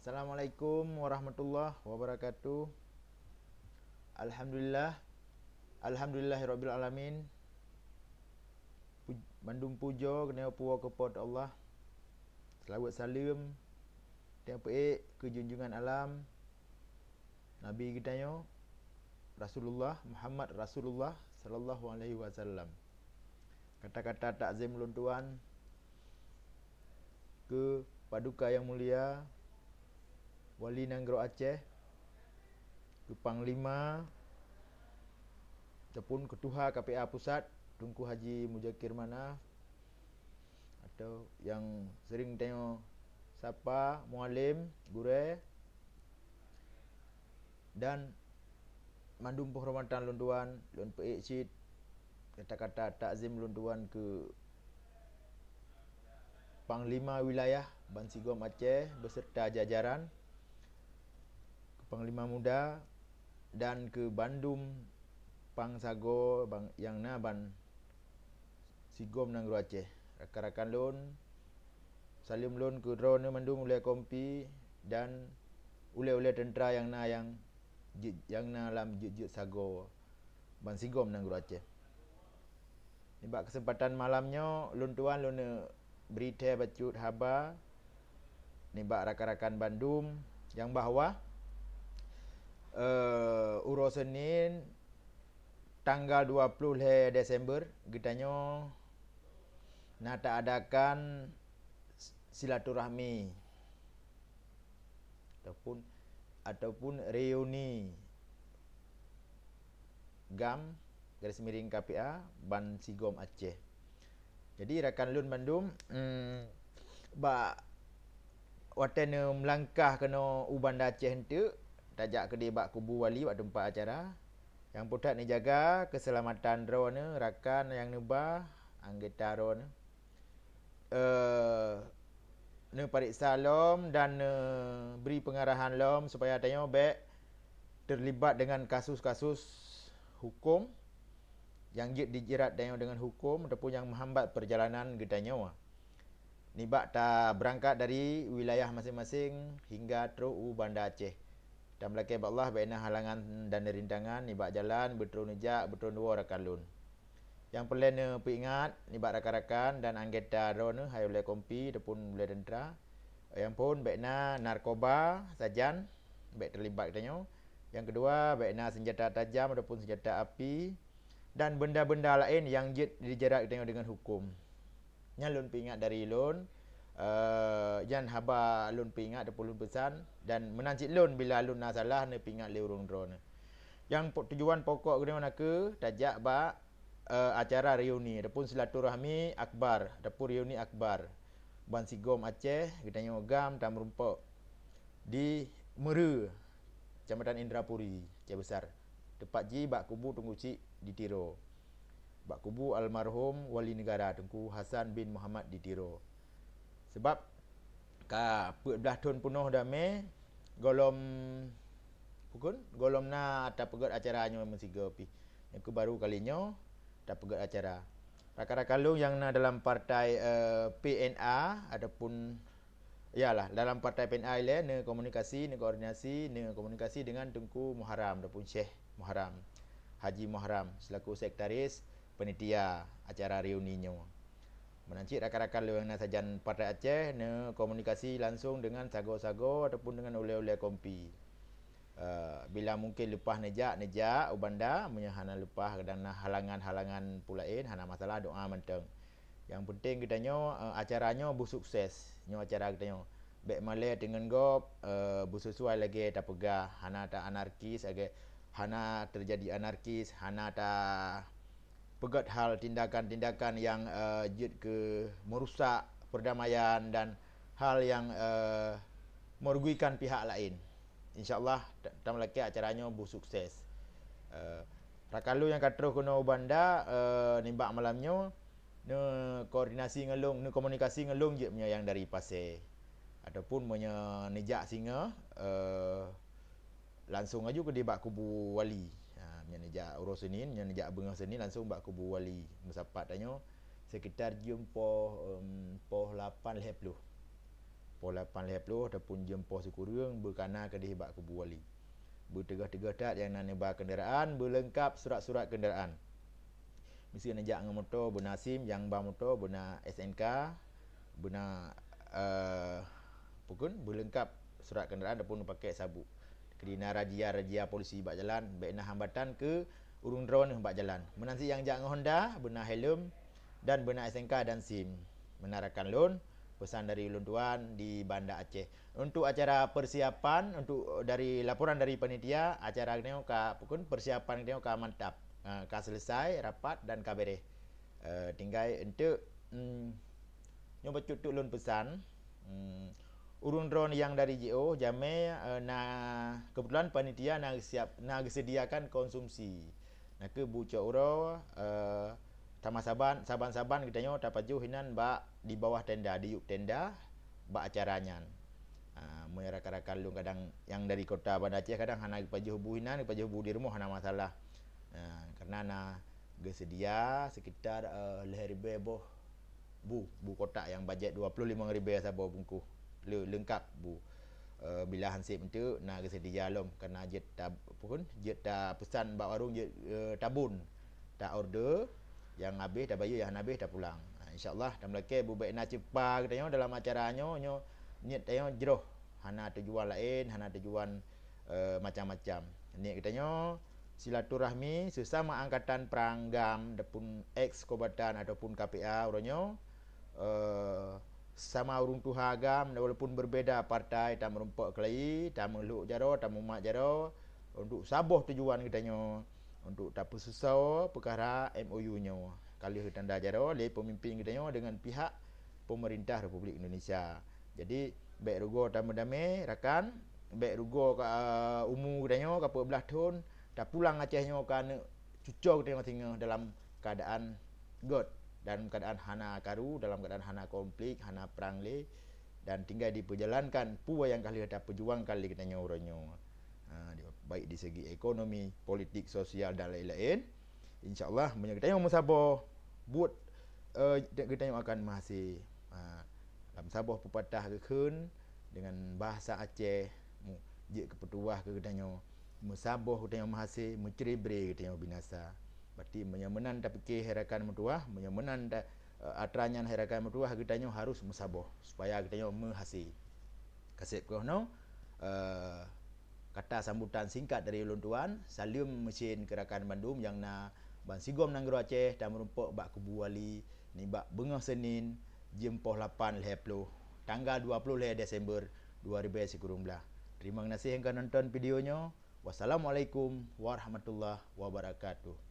Assalamualaikum warahmatullahi wabarakatuh. Alhamdulillah. Alhamdulillahirabbil alamin. Mandum puja kena puwa kepada Allah. Selawat salam dan peik ke junjungan alam Nabi kita yo Rasulullah Muhammad Rasulullah sallallahu alaihi wasallam. Kata-kata takzim ulun tuan ke paduka yang mulia Wali Nanggro Aceh, ke Panglima ataupun Ketua KPA Pusat Tunku Haji Mujakir Manaf, atau yang sering tengok sapa mualim, gure, dan mandum penghormatan lun tuan, lun peik cid, kata-kata takzim lun tuan ke Panglima Wilayah Bansigom Aceh beserta jajaran, ke Panglima Muda, dan ke Bandum Pangsago yang Ban Sigom Nanggro Aceh. Rakan-rakan lun, salim lun ke drone mandum ulai kompi dan ulai-ulai tentera yang lam jut sago Ban Sigom Nanggro Aceh. Nibak kesempatan malamnya lun tuan lun berita bacut haba nibak rakan-rakan Bandung yang bahawa Uro Senin tanggal 20 Desember gitanyo nak adakan silaturahmi ataupun reuni GAM garis miring KPA Ban Sigom Aceh. Jadi rakan lun Bandung bak watan melangkah kena ubanda Aceh hente tajak ke dia bak kubu wali bak tempat acara. Yang putat ni jaga keselamatan drone rakan yang nebah anggota drone ne periksa lom dan beri pengarahan lom supaya tanya baik terlibat dengan kasus-kasus hukum yang dijerat dengan hukum ataupun yang menghambat perjalanan getanya. Nibak ta berangkat dari wilayah masing-masing hingga terus Bandar Aceh. Dan belakang Allah baikna halangan dan rintangan nibak jalan betul nejak betul dua rakan lun. Yang perlu ingat nibak rakan-rakan dan anggota drone hai oleh kompi ataupun oleh tentera. Yang pun baikna narkoba sajan baik terlibat katanya. Yang kedua baikna senjata tajam ataupun senjata api dan benda-benda lain yang dijerat dengan hukum. Yang lun ingat dari lun jangan haba lun ingat ataupun lun pesan dan menancik lun bila lun nak salah ne ingat le urung drone. Yang tujuan pokok kena nak ke tajak ba acara reuni ataupun silaturahmi akbar ataupun reuni akbar Ban Sigom Aceh kita gam tam rumpok di Mera Kecamatan Indrapuri Aceh Besar. Tepat ji bak kubu Tunku Cik di Tiro. Bak kubu almarhum wali negara Tunku Hasan bin Muhammad di Tiro. Sebab ka 14 tahun penuh damai golom na tak pegat acaranya mensiga pi. Yang baru kalinya tak pegat acara. Rakan-rakan lu yang dalam partai PNA ataupun iyalah dalam partai PNA ile ne komunikasi dengan Tunku Muharram ataupun Syekh Muharram Haji Muharram selaku sekretaris panitia acara reuninya. Menancik rakan-rakan lu yang sajan partai Aceh ne komunikasi langsung dengan sago-sago ataupun dengan oleh-oleh kompi. Bila mungkin lepas nejak ubanda menyahana lepas dan halangan-halangan pulain hana masalah doa menteng. Yang penting kitanya acaranya bersukses. Nyo acara kitanya baik malai dengan gop bersesuai lagi tak pegah hana tak anarkis lagi hana terjadi anarkis hana tak pegat hal tindakan-tindakan yang ke merusak perdamaian dan hal yang merugikan pihak lain. InsyaAllah tam lagi acaranya bersukses. Rakan lu yang katro kena ubanda nimbak malamnya ne koordinasi ngelung ne komunikasi ngelung je punya yang dari Pasir ataupun punya nejak singa langsung aju ke di bak kubu wali. Punya nejak Uro Senin, punya nejak Bengah Senin langsung bak kubu wali. Musapat tanya sekitar jumpa poh 8 lebih. pol 8.50 ataupun jempoh Sukurung berkana ke dihibak ke Buwali. Bertegah-tegah tak yang nak nebak kenderaan berlengkap surat-surat kenderaan. Mesti nejak dengan motor benar SIM, yang bang motor benar SNK, benar pukun berlengkap surat kenderaan ataupun pakai sabuk. Kerana rajia polisi bak jalan, baiklah hambatan ke urung drone bak jalan. Menanti yang jak dengan Honda benar helm dan benar SNK dan SIM. Menarakan loan pesan dari ulun tuan di Banda Aceh. Untuk acara persiapan untuk dari laporan dari panitia acara kita pukun persiapan kita mantap. Ka selesai rapat dan ka beres. Tinggal untuk nyoba cutuk ulun pesan urun drone yang dari JO jame kebetulan panitia nak sediakan konsumsi. Nak ke buca uro tama saban kita tapaju hinan bak di bawah tenda, di yuk tenda bak acaranya. Rakan-rakan lu kadang yang dari kota Banda Aceh kadang hana paju buhinan, paju bu di rumah hana masalah. Karena sedia sekitar leher boh bu kotak yang bajet 25,000 sabar bungkus lengkap bu. Bila hansip itu nak sedia lom karena jet pesan bak warung jet tabun tak order yang habis dah bayar yang habis dah pulang. InsyaAllah dah melaki bu baik nak cepat katanya dalam acaranya nyet tanya jeroh hana tujuan lain, hana tujuan macam-macam. Ni katanya silaturahmi sesama angkatan peranggam depun ex Kobatan ataupun KPA orangnya sama urung tuha agam walaupun berbeza partai tak merompak kelai, tak meluk jaro, tak mumak jaro untuk saboh tujuan katanya untuk tak susah perkara MOU-nya. Kali tanda jaro le pemimpin katanya dengan pihak pemerintah Republik Indonesia. Jadi baik rugo damai rakan, baik rugo ka umur katanya ka 14 tahun dah pulang Acehnya kan cucuk tengok-tengok dalam keadaan god dan keadaan hana karu, dalam keadaan hana konflik, hana perang le dan tinggal diperjalankan puwa yang kali ada pejuang kali katanya orangnya. Baik di segi ekonomi, politik, sosial dan lain-lain. InsyaAllah katanya musabah buat katanya akan masih dalam sabah pepatah kekun dengan bahasa Aceh je kepetuah ke katanya musabah katanya masih menceribre katanya binasa. Berarti menyemenan tak fikir herakan metuah, menyemenan tak atranyan herakan metuah katanya harus musabah supaya katanya menghasil. Kasih kono kata sambutan singkat dari ulun tuan, salim mesin kerakan Bandung yang na ban sigom nang Aceh dan merumpak bak Kubu Wali ni bak Bengah Senin jempoh 8.50 tanggal 20 Desember 2019. Terima kasih yang nonton videonya. Wassalamualaikum warahmatullahi wabarakatuh.